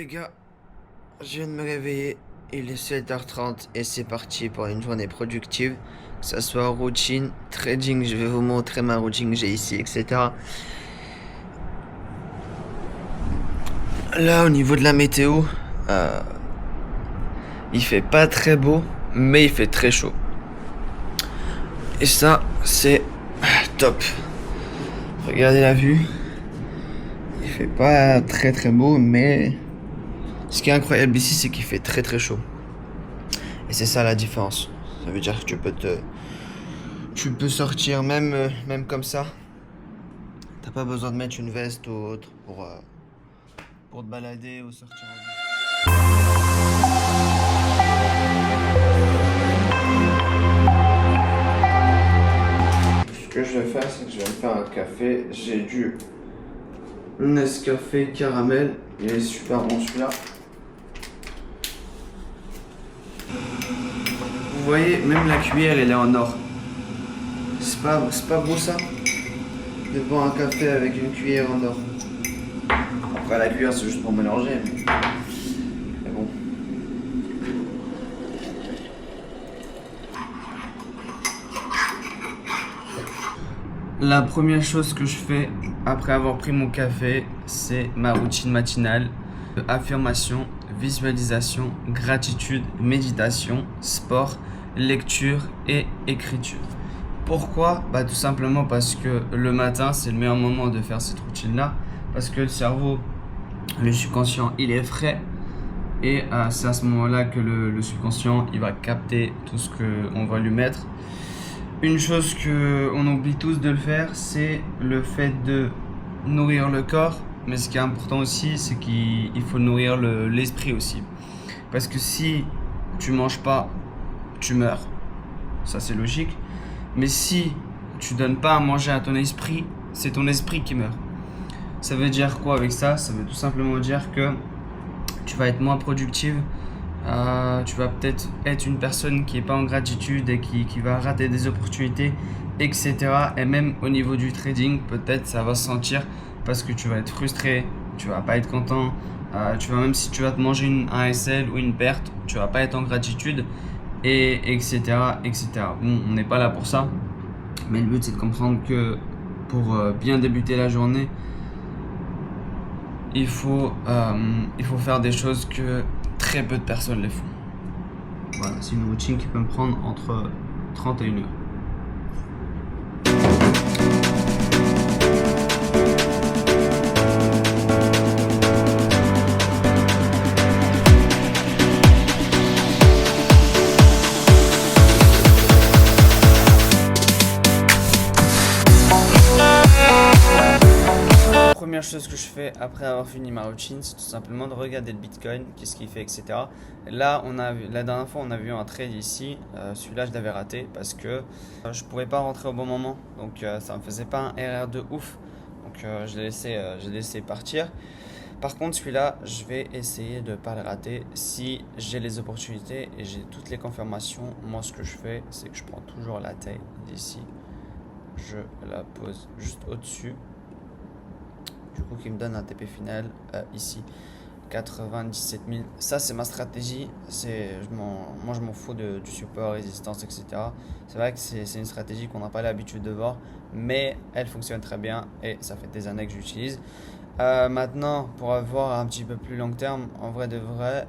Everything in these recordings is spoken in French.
Les gars, je viens de me réveiller, il est 7h30 et c'est parti pour une journée productive. Que ça soit routine, trading, je vais vous montrer ma routine que j'ai ici, etc. Là, au niveau de la météo, euh, il fait pas très beau, mais il fait très chaud. Et ça, c'est top. Regardez la vue. Il fait pas très très beau, mais ce qui est incroyable ici, c'est qu'il fait très très chaud. Et c'est ça la différence. Ça veut dire que tu peux sortir même comme ça. T'as pas besoin de mettre une veste ou autre pour te balader ou sortir en ville. Ce que je vais faire, c'est que je vais me faire un café. J'ai du Nescafé caramel. Il est super bon celui-là. Vous voyez, même la cuillère, elle est en or. C'est pas beau ça? De boire un café avec une cuillère en or. Après, la cuillère, c'est juste pour mélanger. Mais bon. La première chose que je fais après avoir pris mon café, c'est ma routine matinale. Affirmation, visualisation, gratitude, méditation, sport, lecture et écriture. Pourquoi? Bah tout simplement parce que le matin, c'est le meilleur moment de faire cette routine-là. Parce que le cerveau, le subconscient, il est frais. Et c'est à ce moment-là que le subconscient, il va capter tout ce qu'on va lui mettre. Une chose qu'on oublie tous de le faire, c'est le fait de nourrir le corps. Mais ce qui est important aussi, c'est qu'il faut nourrir l'esprit aussi. Parce que si tu manges pas, tu meurs. Ça, c'est logique. Mais si tu donnes pas à manger à ton esprit, c'est ton esprit qui meurt. Ça veut dire quoi avec ça? Ça veut tout simplement dire que tu vas être moins productive. Tu vas peut-être être une personne qui n'est pas en gratitude et qui va rater des opportunités, etc. Et même au niveau du trading, peut-être ça va se sentir parce que tu vas être frustré, tu vas pas être content, même si tu vas te manger un SL ou une perte, tu vas pas être en gratitude, et etc. etc. Bon, on n'est pas là pour ça, mais le but c'est de comprendre que pour bien débuter la journée, il faut faire des choses que très peu de personnes les font. Voilà, c'est une routine qui peut me prendre entre 30 et 1 heure. Première chose que je fais après avoir fini ma routine, c'est tout simplement de regarder le Bitcoin, qu'est-ce qu'il fait, etc. Là, la dernière fois, on a vu un trade ici. Celui-là, je l'avais raté parce que je pouvais pas rentrer au bon moment. Donc, ça me faisait pas un RR de ouf. Donc, je l'ai laissé partir. Par contre, celui-là, je vais essayer de ne pas le rater. Si j'ai les opportunités et j'ai toutes les confirmations, moi, ce que je fais, c'est que je prends toujours la taille d'ici. Je la pose juste au-dessus. Du coup, qui me donne un TP final ici, 97 000. Ça, c'est ma stratégie. Moi, je m'en fous du support, résistance, etc. C'est vrai que c'est une stratégie qu'on n'a pas l'habitude de voir, mais elle fonctionne très bien et ça fait des années que j'utilise. Maintenant, pour avoir un petit peu plus long terme, en vrai de vrai,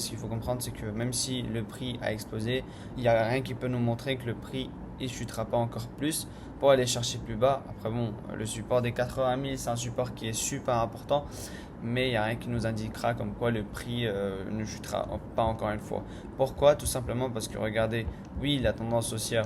ce qu'il faut comprendre, c'est que même si le prix a explosé, il n'y a rien qui peut nous montrer que le prix ne chutera pas encore plus pour aller chercher plus bas. Après bon, le support des 80 000, c'est un support qui est super important, mais il n'y a rien qui nous indiquera comme quoi le prix ne chutera pas encore une fois. Pourquoi? Tout simplement parce que regardez, oui, la tendance haussière,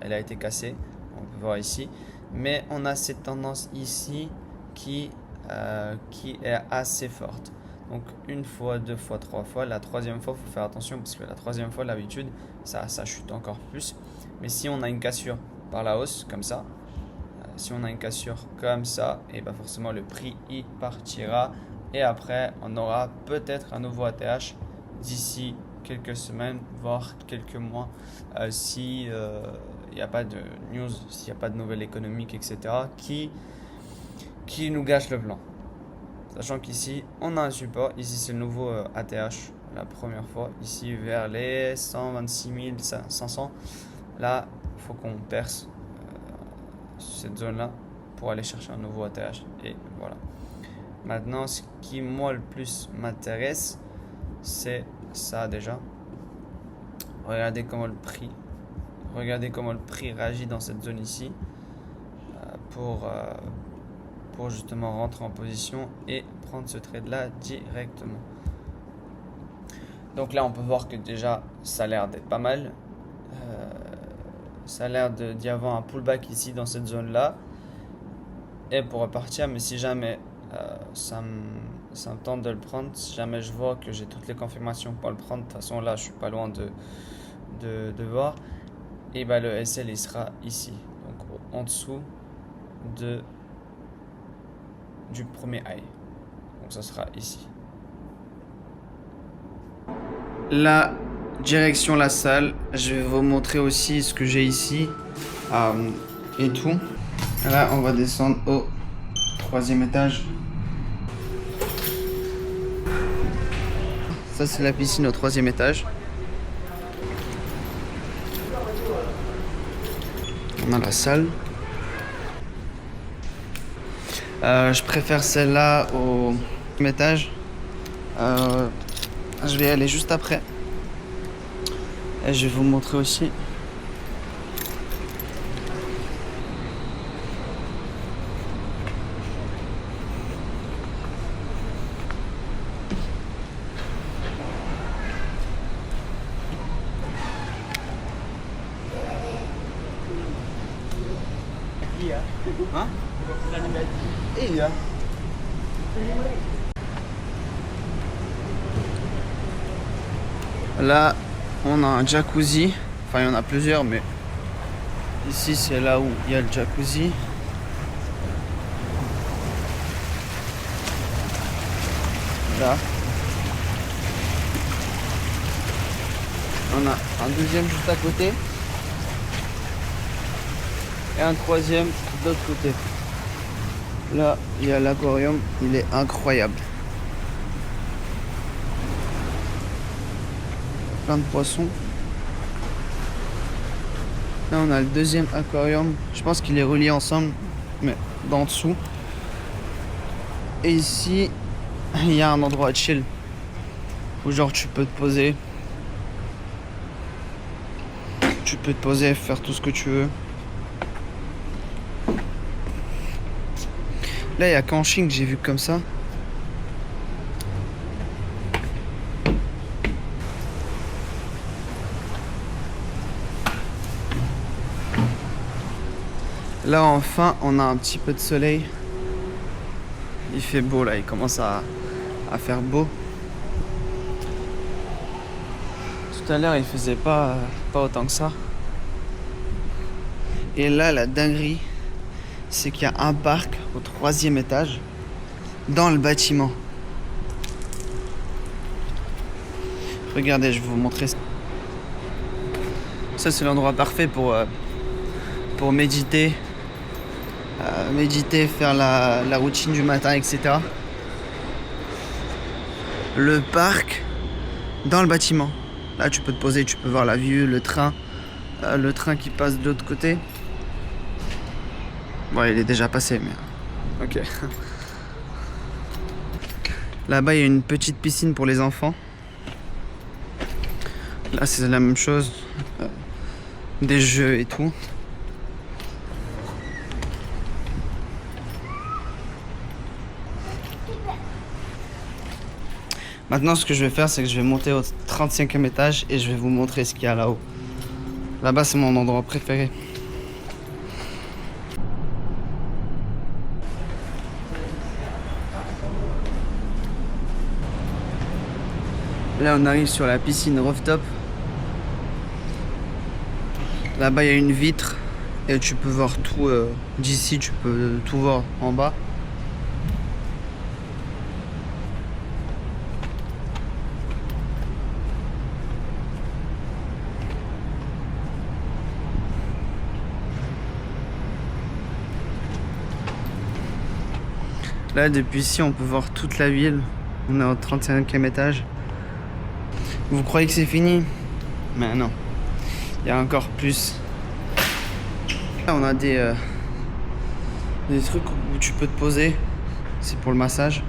elle a été cassée, on peut voir ici, mais on a cette tendance ici qui est assez forte. Donc une fois, deux fois, trois fois, la troisième fois, il faut faire attention parce que la troisième fois, d'habitude, ça chute encore plus. Mais si on a une cassure par la hausse, comme ça, et ben forcément le prix y partira. Et après, on aura peut-être un nouveau ATH d'ici quelques semaines, voire quelques mois, si il n'y a pas de news, s'il n'y a pas de nouvelles économiques, etc., qui nous gâchent le plan. Sachant qu'ici, on a un support. Ici, c'est le nouveau ATH, la première fois. Ici, vers les 126 500. Là, il faut qu'on perce cette zone-là pour aller chercher un nouveau ATH. Et voilà. Maintenant, ce qui, moi, le plus m'intéresse, c'est ça déjà. Regardez comment le prix réagit dans cette zone ici pour justement rentrer en position et prendre ce trade là directement. Donc là on peut voir que déjà ça a l'air d'être pas mal. Ça a l'air d'y avoir un pullback ici dans cette zone là et pour repartir, mais si jamais ça me tente de le prendre, si jamais je vois que j'ai toutes les confirmations pour le prendre, de toute façon là je suis pas loin de voir, et bah le SL il sera ici, donc en dessous du premier high, donc ça sera ici. La direction la salle, je vais vous montrer aussi ce que j'ai ici et tout. Là on va descendre au 3e étage. Ça c'est la piscine au 3e étage. On a la salle. Je préfère celle-là au 1er étage. Je vais y aller juste après. Et je vais vous montrer aussi. Hein? Iya. Là, on a un jacuzzi. Enfin, il y en a plusieurs, mais ici, c'est là où il y a le jacuzzi. Là. On a un deuxième juste à côté. Et un troisième de l'autre côté. Là, il y a l'aquarium, il est incroyable. Plein de poissons. Là, on a le deuxième aquarium. Je pense qu'il est relié ensemble, mais d'en dessous. Et ici, il y a un endroit chill où genre tu peux te poser. Tu peux te poser, faire tout ce que tu veux. Là, il y a qu'en Chine que j'ai vu comme ça. Là, enfin, on a un petit peu de soleil. Il fait beau, là. Il commence à faire beau. Tout à l'heure, il faisait pas autant que ça. Et là, la dinguerie, c'est qu'il y a un parc au 3e étage dans le bâtiment. Regardez, je vais vous montrer ça. Ça, c'est l'endroit parfait pour méditer. Faire la routine du matin, etc. Le parc dans le bâtiment. Là, tu peux te poser, tu peux voir la vue, le train qui passe de l'autre côté. Bon, il est déjà passé, mais ok. Là-bas, il y a une petite piscine pour les enfants. Là, c'est la même chose. Des jeux et tout. Maintenant, ce que je vais faire, c'est que je vais monter au 35e étage et je vais vous montrer ce qu'il y a là-haut. Là-bas, c'est mon endroit préféré. Là, on arrive sur la piscine rooftop. Là-bas, il y a une vitre et tu peux voir tout. D'ici, tu peux tout voir en bas. Là, depuis ici, on peut voir toute la ville. On est au 35e étage. Vous croyez que c'est fini? Mais non. Il y a encore plus. Là, on a des trucs où tu peux te poser. C'est pour le massage.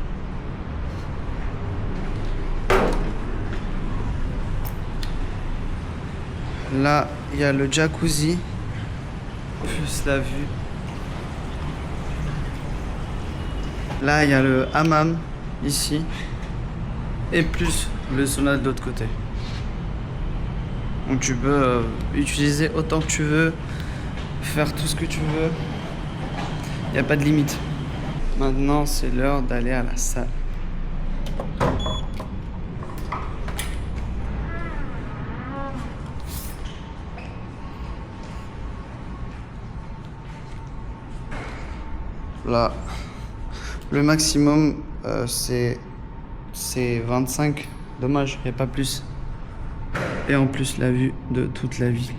Là, il y a le jacuzzi. Plus la vue. Là, il y a le hammam, ici. Et plus le sauna de l'autre côté. Donc tu peux utiliser autant que tu veux. Faire tout ce que tu veux. Il n'y a pas de limite. Maintenant, c'est l'heure d'aller à la salle. Là, le maximum, c'est 25. Dommage, il n'y a pas plus. Et en plus, la vue de toute la ville.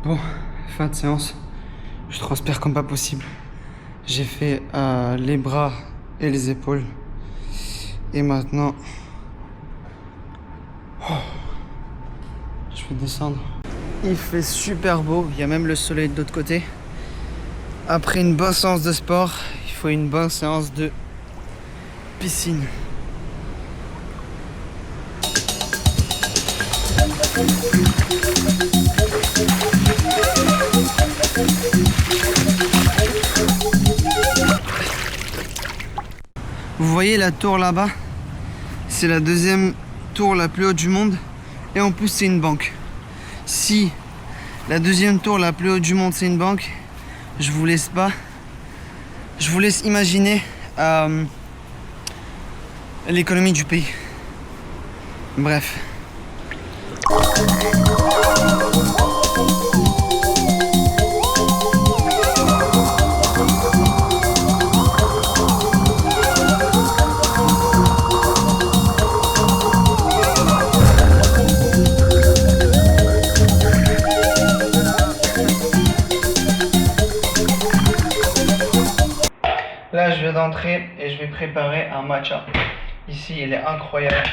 Bon, fin de séance. Je transpire comme pas possible. J'ai fait les bras et les épaules. Et maintenant, je vais descendre. Il fait super beau. Il y a même le soleil de l'autre côté. Après une bonne séance de sport, il faut une bonne séance de piscine. Vous voyez la tour là-bas? C'est la deuxième tour la plus haute du monde. Et en plus, c'est une banque. Si la deuxième tour la plus haute du monde, c'est une banque, je vous laisse imaginer l'économie du pays. Bref. Là, je viens d'entrer et je vais préparer un matcha. Ici, il est incroyable.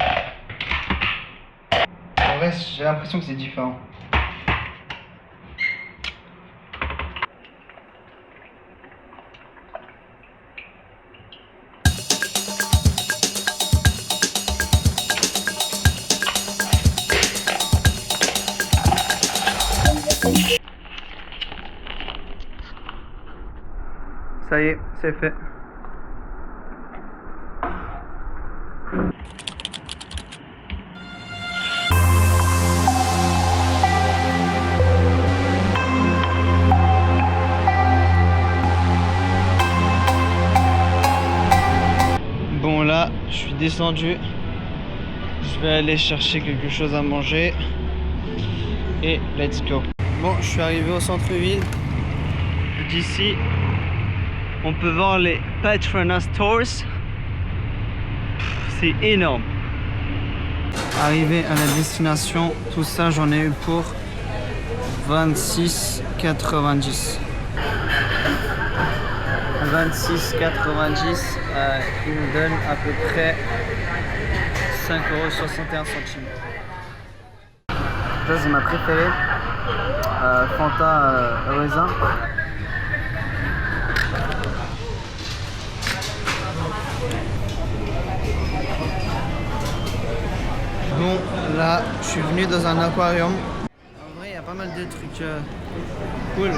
En vrai, j'ai l'impression que c'est différent. Ça y est, c'est fait. Bon là, je suis descendu. Je vais aller chercher quelque chose à manger. Et let's go. Bon, je suis arrivé au centre-ville. D'ici, on peut voir les Petronas Tours. C'est énorme. Arrivé à la destination, tout ça j'en ai eu pour 26,90. 26,90, qui nous donne à peu près 5,61 €. Ça c'est ma préférée, Fanta raisin. Bon, là, je suis venu dans un aquarium. En vrai, il y a pas mal de trucs cool.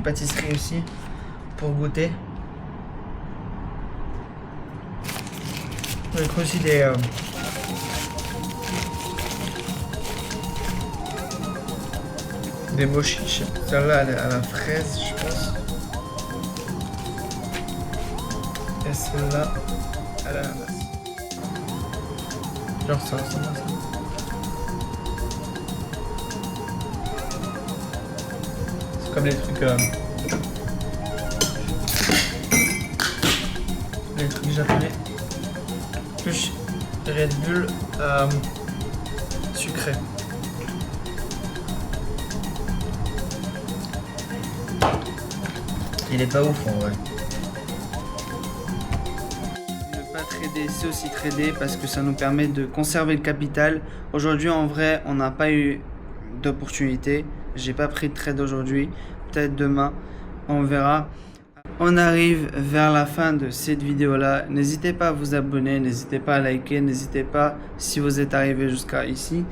pâtisserie aussi pour goûter. On a aussi des mochiches. Celle-là, elle est à la fraise, je pense. Et celle-là, à l'ananas. Genre ça ressemble à ça. C'est comme les trucs japonais. Plus Red Bull sucré. Il est pas ouf en vrai. Ne pas trader, c'est aussi trader parce que ça nous permet de conserver le capital. Aujourd'hui en vrai on n'a pas eu d'opportunité. J'ai pas pris de trade aujourd'hui. Peut-être demain. On verra. On arrive vers la fin de cette vidéo là. N'hésitez pas à vous abonner, n'hésitez pas à liker, n'hésitez pas si vous êtes arrivé jusqu'à ici.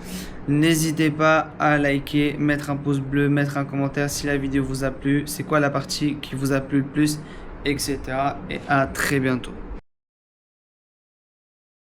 N'hésitez pas à liker, mettre un pouce bleu, mettre un commentaire si la vidéo vous a plu, c'est quoi la partie qui vous a plu le plus, etc. Et à très bientôt.